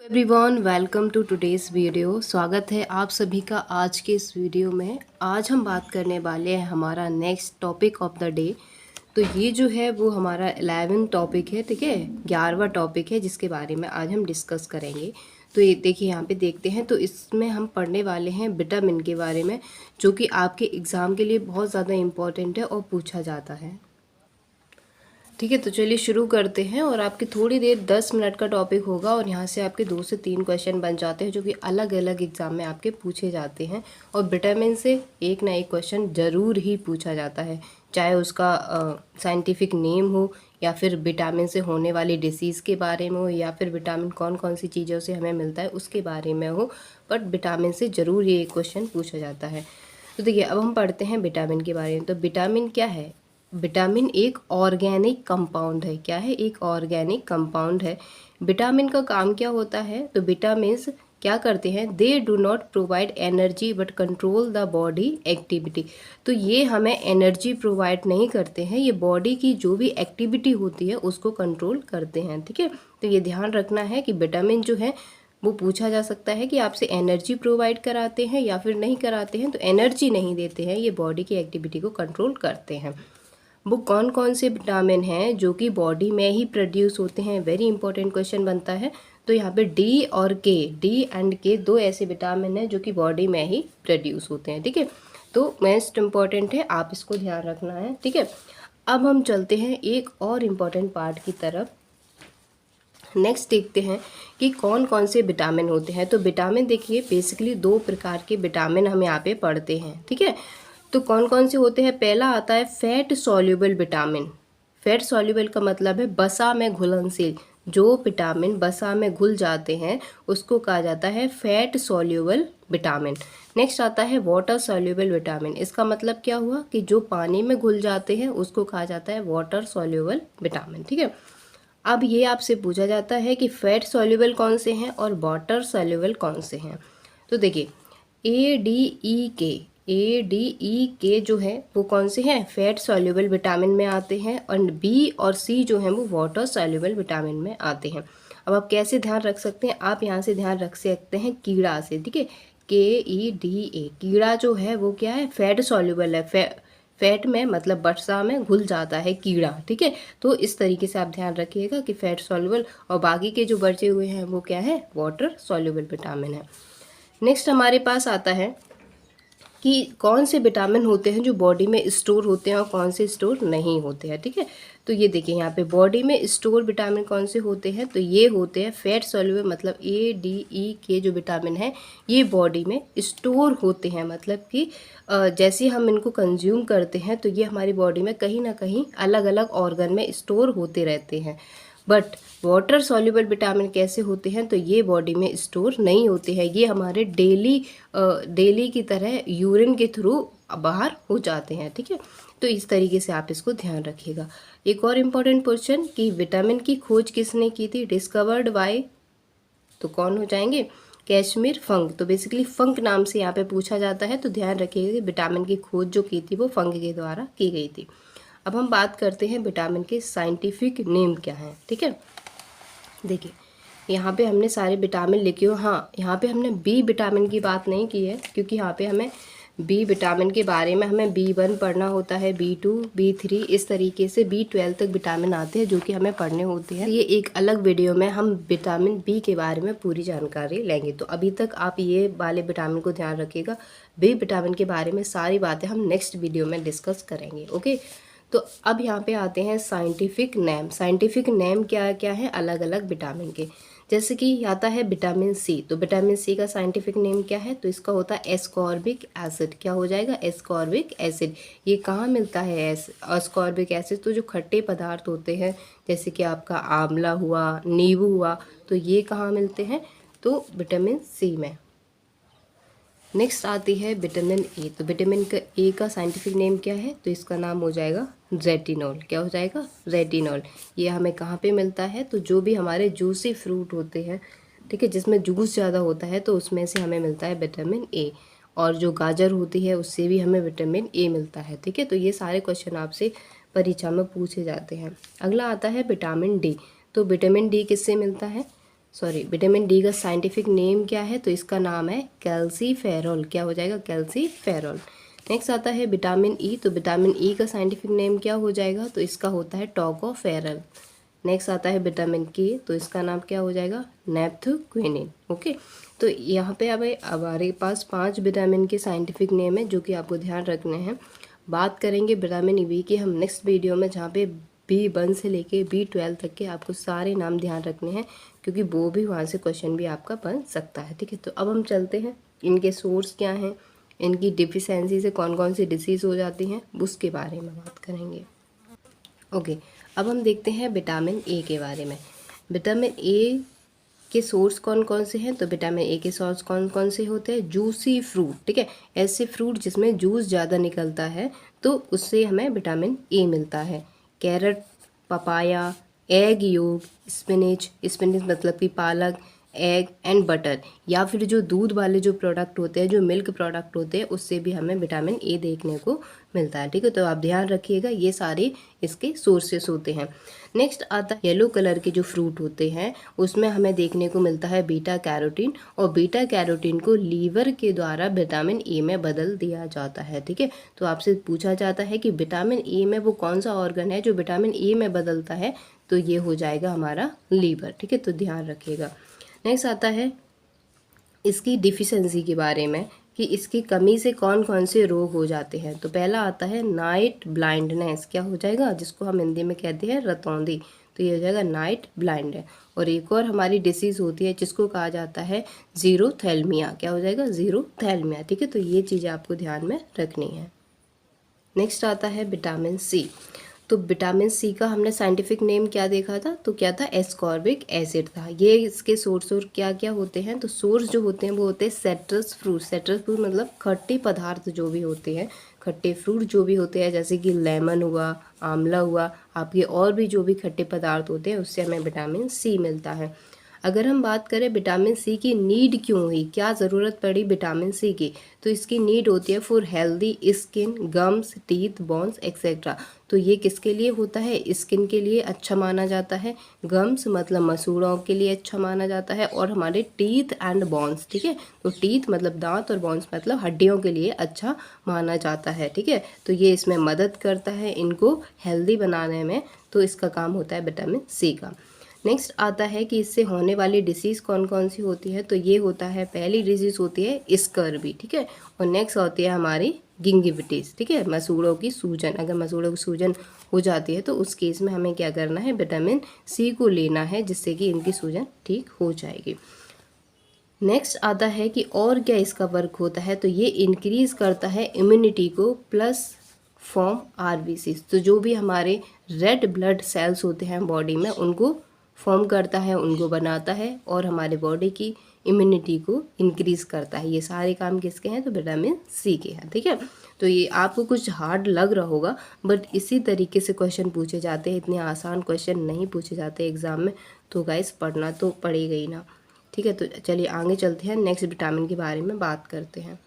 Everyone, welcome to today's video. स्वागत है आप सभी का आज के इस वीडियो में। आज हम बात करने वाले हैं हमारा next topic of the day. तो ये जो है वो हमारा 11 टॉपिक है, ठीक है, 11वां टॉपिक है जिसके बारे में आज हम डिस्कस करेंगे। तो ये देखिए यहाँ पे देखते हैं, तो इसमें हम पढ़ने वाले हैं विटामिन के बारे में, जो कि आपके एग्ज़ाम के लिए बहुत ज़्यादा इम्पॉर्टेंट है और पूछा जाता है। ठीक है, तो चलिए शुरू करते हैं। और आपकी थोड़ी देर 10 मिनट का टॉपिक होगा और यहाँ से आपके 2 से 3 क्वेश्चन बन जाते हैं जो कि अलग अलग एग्जाम में आपके पूछे जाते हैं। और विटामिन से एक ना एक क्वेश्चन ज़रूर ही पूछा जाता है, चाहे उसका साइंटिफिक नेम हो, या फिर विटामिन से होने वाली डिसीज़ के बारे में हो, या फिर विटामिन कौन कौन सी चीज़ों से हमें मिलता है उसके बारे में हो, बट विटामिन से ज़रूर ये एक क्वेश्चन पूछा जाता है। तो देखिए, अब हम पढ़ते हैं विटामिन के बारे में। तो विटामिन क्या है? विटामिन एक ऑर्गेनिक कंपाउंड है। क्या है? एक ऑर्गेनिक कंपाउंड है। विटामिन का काम क्या होता है? तो विटामिन्स क्या करते हैं? They do not provide energy but control the body activity. तो ये हमें एनर्जी प्रोवाइड नहीं करते हैं, ये बॉडी की जो भी एक्टिविटी होती है उसको कंट्रोल करते हैं। ठीक है, तो ये ध्यान रखना है कि विटामिन जो है वो पूछा जा सकता है कि आपसे एनर्जी प्रोवाइड कराते हैं या फिर नहीं कराते हैं। तो एनर्जी नहीं देते हैं, ये बॉडी की एक्टिविटी को कंट्रोल करते हैं। वो कौन कौन से विटामिन हैं जो कि बॉडी में ही प्रोड्यूस होते हैं? वेरी इंपॉर्टेंट क्वेश्चन बनता है। तो यहाँ पे डी और के, डी एंड के, दो ऐसे विटामिन हैं जो कि बॉडी में ही प्रोड्यूस होते हैं। ठीक है, तो मोस्ट इम्पॉर्टेंट है, आप इसको ध्यान रखना है। ठीक है, अब हम चलते हैं एक और इम्पॉर्टेंट पार्ट की तरफ। नेक्स्ट देखते हैं कि कौन कौन से विटामिन होते हैं। तो विटामिन देखिए, बेसिकली 2 प्रकार के विटामिन हम यहाँ पे पढ़ते हैं। ठीक है, तो कौन कौन से होते हैं? पहला आता है fat soluble vitamin. Fat soluble का मतलब है बसा में घुलनशील। जो विटामिन बसा में घुल जाते हैं उसको कहा जाता है फैट सॉल्युबल विटामिन। नेक्स्ट आता है वाटर सॉल्युबल विटामिन। इसका मतलब क्या हुआ कि जो पानी में घुल जाते हैं उसको कहा जाता है वाटर सॉल्युबल विटामिन। ठीक है, अब ये आपसे पूछा जाता है कि फैट सॉल्युबल कौन से हैं और वाटर सॉल्युबल कौन से हैं। तो देखिए, ए डी ई के जो है वो कौन से हैं? फैट सॉल्युबल विटामिन में आते हैं। और बी और सी जो हैं वो वाटर सॉल्युबल विटामिन में आते हैं। अब आप कैसे ध्यान रख सकते हैं? आप यहाँ से ध्यान रख सकते हैं कीड़ा से। ठीक है, KEDA, कीड़ा जो है वो क्या है? फैट सॉल्युबल है। फैट में मतलब बसा में घुल जाता है कीड़ा। ठीक है, तो इस तरीके से आप ध्यान रखिएगा कि फैट सॉल्युबल, और बाकी के जो बचे हुए हैं वो क्या है? वाटर सॉल्युबल विटामिन है। नेक्स्ट हमारे पास आता है कि कौन से विटामिन होते हैं जो बॉडी में स्टोर होते हैं और कौन से स्टोर नहीं होते हैं। ठीक है, तो ये देखिए यहाँ पे बॉडी में स्टोर विटामिन कौन से होते हैं? तो ये होते हैं फैट सॉल्युबल, मतलब ADE के जो विटामिन है ये बॉडी में स्टोर होते हैं। मतलब कि जैसे हम इनको कंज्यूम करते हैं तो ये हमारी बॉडी में कहीं ना कहीं अलग अलग ऑर्गन में स्टोर होते रहते हैं। बट वाटर सॉल्युबल विटामिन कैसे होते हैं? तो ये बॉडी में स्टोर नहीं होते हैं, ये हमारे डेली की तरह यूरिन के थ्रू बाहर हो जाते हैं। ठीक है, तो इस तरीके से आप इसको ध्यान रखिएगा। एक और इम्पॉर्टेंट क्वेश्चन कि विटामिन की खोज किसने की थी? डिस्कवर्ड बाय, तो कौन हो जाएंगे? कैशमीर फंक। तो बेसिकली फंक नाम से यहाँ पे पूछा जाता है, तो ध्यान रखिएगा कि विटामिन की खोज जो की थी वो फंक के द्वारा की गई थी। अब हम बात करते हैं विटामिन के साइंटिफिक नेम क्या हैं। ठीक है, देखिए यहाँ पे हमने सारे विटामिन लिखे हो। हाँ, यहाँ पे हमने बी विटामिन की बात नहीं की है, क्योंकि यहाँ पे हमें बी विटामिन के बारे में हमें B1 पढ़ना होता है, B2, B3, इस तरीके से B12 तक विटामिन आते हैं जो कि हमें पढ़ने होते हैं। ये एक अलग वीडियो में हम विटामिन बी के बारे में पूरी जानकारी लेंगे। तो अभी तक आप ये वाले विटामिन को ध्यान रखिएगा। बी विटामिन के बारे में सारी बातें हम नेक्स्ट वीडियो में डिस्कस करेंगे। ओके, तो अब यहाँ पे आते हैं साइंटिफिक नेम। साइंटिफिक नेम क्या क्या है अलग अलग विटामिन के? जैसे कि आता है विटामिन सी। तो विटामिन सी का साइंटिफिक नेम क्या है? तो इसका होता है एस्कॉर्बिक एसिड। क्या हो जाएगा? Ascorbic acid. ये कहाँ मिलता है एस्कॉर्बिक एसिड? तो जो खट्टे पदार्थ होते हैं, जैसे कि आपका आंवला हुआ, नींबू हुआ, तो ये कहाँ मिलते हैं? तो विटामिन सी में। नेक्स्ट आती है विटामिन ए। तो विटामिन का ए का साइंटिफिक नेम क्या है? तो इसका नाम हो जाएगा रेटिनॉल। क्या हो जाएगा? रेटिनॉल। ये हमें कहाँ पे मिलता है? तो जो भी हमारे जूसी फ्रूट होते हैं, ठीक है, जिसमें जूस ज़्यादा होता है, तो उसमें से हमें मिलता है विटामिन ए। और जो गाजर होती है उससे भी हमें विटामिन ए मिलता है। ठीक है, तो ये सारे क्वेश्चन आपसे परीक्षा में पूछे जाते हैं। अगला आता है विटामिन डी। तो विटामिन डी किससे मिलता है? सॉरी, विटामिन डी का साइंटिफिक नेम क्या है? तो इसका नाम है कैल्सीफेरॉल। क्या हो जाएगा? कैल्सीफेरॉल। नेक्स्ट आता है विटामिन ई। तो विटामिन ई का साइंटिफिक नेम क्या हो जाएगा? तो इसका होता है टोकोफेरल। नेक्स्ट आता है विटामिन के। तो इसका नाम क्या हो जाएगा? नेप्थ्यूक्विनिन। ओके, तो यहाँ पे अब हमारे पास 5 विटामिन के साइंटिफिक नेम है जो कि आपको ध्यान रखने हैं। बात करेंगे विटामिन बी की हम नेक्स्ट वीडियो में, जहाँ पे B1 से लेके B12 तक के आपको सारे नाम ध्यान रखने हैं, क्योंकि वो भी वहाँ से क्वेश्चन भी आपका बन सकता है। ठीक है, तो अब हम चलते हैं, इनके सोर्स क्या हैं, इनकी डिफिशेंसी से कौन कौन सी डिसीज़ हो जाती हैं, उसके बारे में बात करेंगे। ओके, अब हम देखते हैं विटामिन ए के बारे में। विटामिन ए के सोर्स कौन कौन से हैं? तो विटामिन ए के सोर्स कौन कौन से होते हैं? Juicy fruit. ठीक है, ऐसे फ्रूट जिसमें जूस ज़्यादा निकलता है तो उससे हमें विटामिन ए मिलता है। Carrot, papaya, egg yolk, spinach, spinach मतलब कि पालक, एग एंड बटर, या फिर जो दूध वाले जो प्रोडक्ट होते हैं, जो मिल्क प्रोडक्ट होते हैं, उससे भी हमें विटामिन ए देखने को मिलता है। ठीक है, तो आप ध्यान रखिएगा, ये सारे इसके सोर्सेस होते हैं। नेक्स्ट आता है येलो कलर के जो फ्रूट होते हैं, उसमें हमें देखने को मिलता है बीटा कैरोटीन, और बीटा कैरोटीन को लीवर के द्वारा विटामिन ए में बदल दिया जाता है। ठीक है, तो आपसे पूछा जाता है कि विटामिन ए में वो कौन सा ऑर्गन है जो विटामिन ए में बदलता है? तो ये हो जाएगा हमारा लीवर। ठीक है, तो ध्यान रखिएगा। नेक्स्ट आता है इसकी डिफिशेंसी के बारे में, कि इसकी कमी से कौन कौन से रोग हो जाते हैं। तो पहला आता है नाइट ब्लाइंडनेस। क्या हो जाएगा? जिसको हम हिंदी में कहते हैं रतौंधी, तो ये हो जाएगा नाइट ब्लाइंड। और एक और हमारी डिसीज़ होती है जिसको कहा जाता है जीरोथैल्मिया। क्या हो जाएगा? जीरोथैल्मिया। ठीक है, तो ये चीज़ें आपको ध्यान में रखनी है। नेक्स्ट आता है विटामिन सी। तो विटामिन सी का हमने साइंटिफिक नेम क्या देखा था? तो क्या था? एस्कॉर्बिक एसिड था। ये इसके सोर्स और क्या क्या होते हैं? तो सोर्स जो होते हैं वो होते हैं सिट्रस फ्रूट। सिट्रस फ्रूट मतलब खट्टे पदार्थ जो भी होते हैं, खट्टे फ्रूट जो भी होते हैं, जैसे कि लेमन हुआ, आंवला हुआ, आपके और भी जो भी खट्टे पदार्थ होते हैं, उससे हमें विटामिन सी मिलता है। अगर हम बात करें विटामिन सी की नीड क्यों हुई, क्या ज़रूरत पड़ी विटामिन सी की, तो इसकी नीड होती है for healthy skin, gums, teeth, bones etcetera. तो ये किसके लिए होता है? स्किन के लिए अच्छा माना जाता है, गम्स मतलब मसूड़ों के लिए अच्छा माना जाता है, और हमारे टीथ एंड बोन्स। ठीक है, तो टीथ मतलब दांत और बोन्स मतलब हड्डियों के लिए अच्छा माना जाता है। ठीक है, तो ये इसमें मदद करता है इनको हेल्दी बनाने में, तो इसका काम होता है विटामिन सी का। नेक्स्ट आता है कि इससे होने वाली डिसीज़ कौन कौन सी होती है। तो ये होता है, पहली डिसीज़ होती है स्कर्वी। ठीक है, और नेक्स्ट होती है हमारी गिंगिविटीज़। ठीक है, मसूड़ों की सूजन। अगर मसूड़ों की सूजन हो जाती है तो उस केस में हमें क्या करना है? विटामिन सी को लेना है, जिससे कि इनकी सूजन ठीक हो जाएगी। नेक्स्ट आता है कि और क्या इसका वर्क होता है। तो ये इंक्रीज़ करता है इम्यूनिटी को, प्लस फॉर्म आरबीसी। तो जो भी हमारे रेड ब्लड सेल्स होते हैं बॉडी में, उनको फॉर्म करता है, उनको बनाता है, और हमारे बॉडी की इम्यूनिटी को इंक्रीज़ करता है। ये सारे काम किसके हैं? तो विटामिन सी के हैं। ठीक है, तो ये आपको कुछ हार्ड लग रहा होगा, बट इसी तरीके से क्वेश्चन पूछे जाते हैं, इतने आसान क्वेश्चन नहीं पूछे जाते एग्ज़ाम में। तो गाइस पढ़ना तो पड़ेगा ही ना। ठीक है, तो चलिए आगे चलते हैं, नेक्स्ट विटामिन के बारे में बात करते हैं।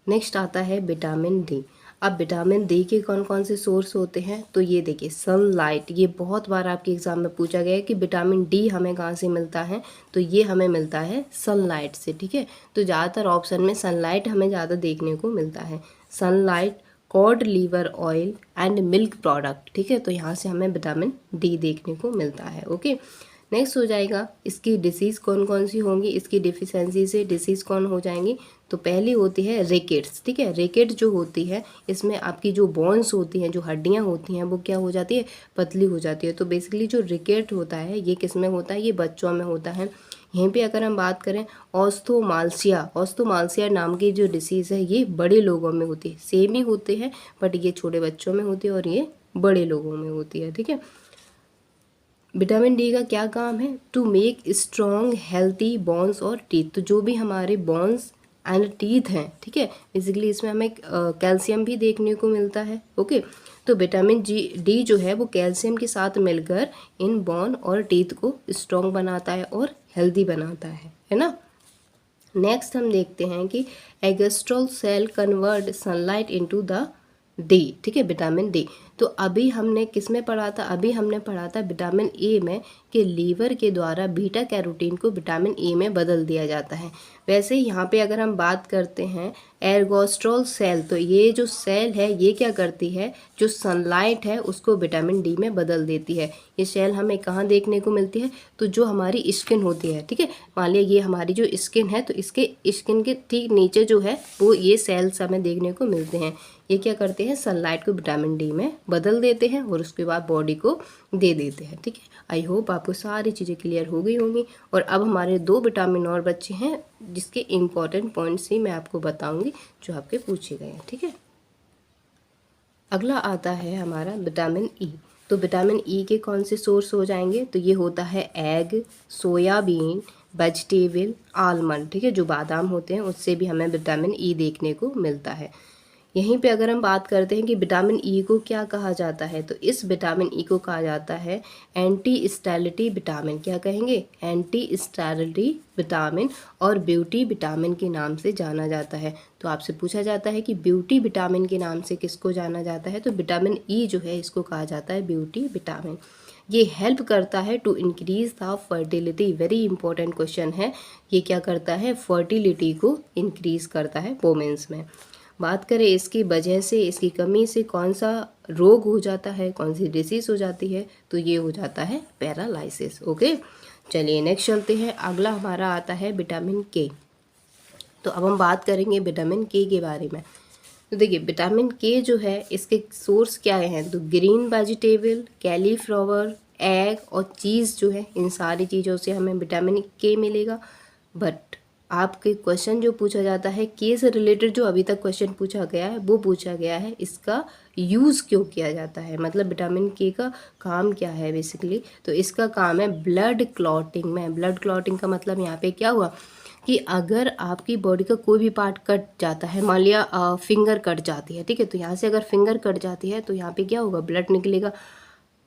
नेक्स्ट आता है विटामिन डी। अब विटामिन डी के कौन कौन से सोर्स होते हैं? तो ये देखिए, सनलाइट। ये बहुत बार आपके एग्जाम में पूछा गया है कि विटामिन डी हमें कहाँ से मिलता है। तो ये हमें मिलता है सनलाइट से। ठीक है, तो ज़्यादातर ऑप्शन में सनलाइट हमें ज़्यादा देखने को मिलता है। Sunlight, cod liver oil and milk product. ठीक है, तो यहाँ से हमें विटामिन डी देखने को मिलता है। ओके, नेक्स्ट हो जाएगा इसकी डिसीज़ कौन कौन सी होंगी, इसकी डिफिशेंसी से डिसीज़ कौन हो जाएंगी। तो पहली होती है रिकेट्स। ठीक है, रिकेट जो होती है, इसमें आपकी जो बोन्स होती हैं, जो हड्डियां होती हैं, वो क्या हो जाती है? पतली हो जाती है। तो बेसिकली जो रिकेट होता है ये किस में होता है? ये बच्चों में होता है। यहीं पे अगर हम बात करें ऑस्थोमाल्सिया, ऑस्थोमाल्सिया नाम की जो डिसीज़ है, ये बड़े लोगों में होती है। सेम ही होते हैं, बट ये छोटे बच्चों में होती है और ये बड़े लोगों में होती है। ठीक है, विटामिन डी का क्या काम है? To make strong healthy bones और टीथ। तो जो भी हमारे बोन्स एंड टीथ हैं, ठीक है, बेसिकली इसमें हमें कैल्शियम भी देखने को मिलता है। ओके, तो विटामिन डी जो है वो कैल्शियम के साथ मिलकर इन बोन और टीथ को स्ट्रॉन्ग बनाता है और हेल्दी बनाता है ना। नेक्स्ट हम देखते हैं कि ergosterol cell convert sunlight into the D. ठीक है, विटामिन डी। तो अभी हमने किस में पढ़ा था, अभी हमने पढ़ा था विटामिन ए में कि लीवर के द्वारा बीटा कैरोटीन को विटामिन ए में बदल दिया जाता है। वैसे ही यहाँ पे अगर हम बात करते हैं एर्गोस्ट्रोल सेल, तो ये जो सेल है ये क्या करती है, जो सनलाइट है उसको विटामिन डी में बदल देती है। ये सेल हमें कहाँ देखने को मिलती है, तो जो हमारी स्किन होती है, ठीक है, मान लिया ये हमारी जो स्किन है, तो इसके स्किन के ठीक नीचे जो है वो ये सेल्स हमें देखने को मिलते हैं। ये क्या करते हैं, सनलाइट को विटामिन डी में बदल देते हैं और उसके बाद बॉडी को दे देते हैं। ठीक है, आई होप आपको सारी चीज़ें क्लियर हो गई होंगी। और अब हमारे 2 विटामिन और बच्चे हैं जिसके इम्पॉर्टेंट पॉइंट्स ही मैं आपको बताऊंगी जो आपके पूछे गए हैं। ठीक है, अगला आता है हमारा विटामिन ई। तो विटामिन ई के कौन से सोर्स हो जाएंगे, तो ये होता है एग, सोयाबीन, वेजिटेबल, आलमंड। ठीक है, जो बादाम होते हैं उससे भी हमें विटामिन ई देखने को मिलता है। यहीं पे अगर हम बात करते हैं कि विटामिन ई को क्या कहा जाता है, तो इस विटामिन ई को कहा जाता है एंटी स्टेरिलिटी विटामिन। क्या कहेंगे, एंटी स्टेरिलिटी विटामिन और ब्यूटी विटामिन के नाम से जाना जाता है। तो आपसे पूछा जाता है कि ब्यूटी विटामिन के नाम से किसको जाना जाता है, तो विटामिन ई जो है इसको कहा जाता है ब्यूटी विटामिन। ये हेल्प करता है to increase the fertility, very important question है। ये क्या करता है, फर्टिलिटी को इंक्रीज करता है वोमेन्स में। बात करें इसकी वजह से, इसकी कमी से कौन सा रोग हो जाता है, कौन सी डिसीज़ हो जाती है, तो ये हो जाता है पैरालाइसिस। ओके, चलिए नेक्स्ट चलते हैं। अगला हमारा आता है विटामिन के। तो अब हम बात करेंगे विटामिन के बारे में। तो देखिए विटामिन के जो है इसके सोर्स क्या हैं, तो ग्रीन वेजिटेबल, कैलीफ्लावर, एग और चीज़ जो है, इन सारी चीज़ों से हमें विटामिन के मिलेगा। बट आपके क्वेश्चन जो पूछा जाता है के से रिलेटेड, जो अभी तक क्वेश्चन पूछा गया है वो पूछा गया है इसका यूज़ क्यों किया जाता है, मतलब विटामिन के का काम क्या है बेसिकली। तो इसका काम है ब्लड क्लॉटिंग में। ब्लड क्लॉटिंग का मतलब यहाँ पे क्या हुआ कि अगर आपकी बॉडी का कोई भी पार्ट कट जाता है, मान लिया फिंगर कट जाती है, ठीक है, तो यहाँ से अगर फिंगर कट जाती है तो यहाँ पे क्या होगा, ब्लड निकलेगा।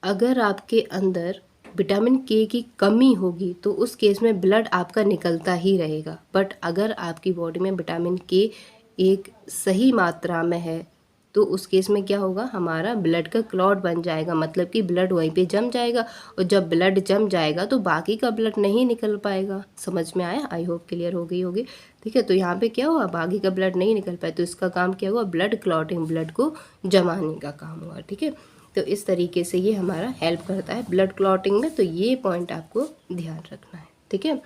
अगर आपके अंदर विटामिन के की कमी होगी तो उस केस में ब्लड आपका निकलता ही रहेगा। बट अगर आपकी बॉडी में विटामिन के एक सही मात्रा में है तो उस केस में क्या होगा, हमारा ब्लड का क्लॉट बन जाएगा, मतलब कि ब्लड वहीं पे जम जाएगा। और जब ब्लड जम जाएगा तो बाकी का ब्लड नहीं निकल पाएगा। समझ में आया, आई होप क्लियर हो गई होगी। ठीक है, तो यहाँ पे क्या हुआ, बाकी का ब्लड नहीं निकल पाए तो इसका काम क्या हुआ, ब्लड क्लॉटिंग, ब्लड को जमाने का काम हुआ। ठीक है, तो इस तरीके से ये हमारा हेल्प करता है ब्लड क्लॉटिंग में। तो ये पॉइंट आपको ध्यान रखना है। ठीक है,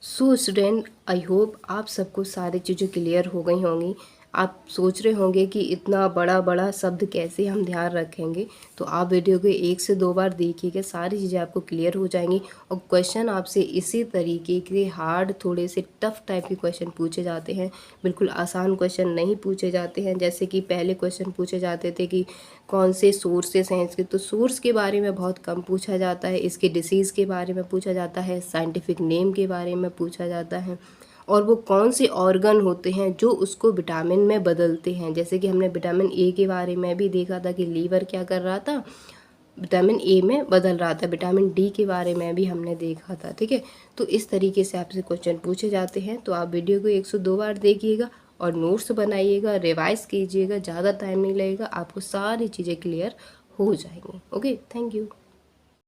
सो स्टूडेंट, आई होप आप सबको सारी चीज़ें क्लियर हो गई होंगी। आप सोच रहे होंगे कि इतना बड़ा बड़ा शब्द कैसे हम ध्यान रखेंगे, तो आप वीडियो को 1 से 2 बार देखिएगा, सारी चीज़ें आपको क्लियर हो जाएंगी। और क्वेश्चन आपसे इसी तरीके के हार्ड, थोड़े से टफ टाइप के क्वेश्चन पूछे जाते हैं, बिल्कुल आसान क्वेश्चन नहीं पूछे जाते हैं। जैसे कि पहले क्वेश्चन पूछे जाते थे कि कौन से सोर्सेस हैं इसके, तो सोर्स के बारे में बहुत कम पूछा जाता है। इसके डिसीज़ के बारे में पूछा जाता है, साइंटिफिक नेम के बारे में पूछा जाता है, और वो कौन से ऑर्गन होते हैं जो उसको विटामिन में बदलते हैं। जैसे कि हमने विटामिन ए के बारे में भी देखा था कि लीवर क्या कर रहा था, विटामिन ए में बदल रहा था। विटामिन डी के बारे में भी हमने देखा था। ठीक है, तो इस तरीके से आपसे क्वेश्चन पूछे जाते हैं। तो आप वीडियो को 102 बार देखिएगा और नोट्स बनाइएगा, रिवाइज कीजिएगा, ज़्यादा टाइम नहीं लगेगा, आपको सारी चीज़ें क्लियर हो जाएंगी। Okay, thank you.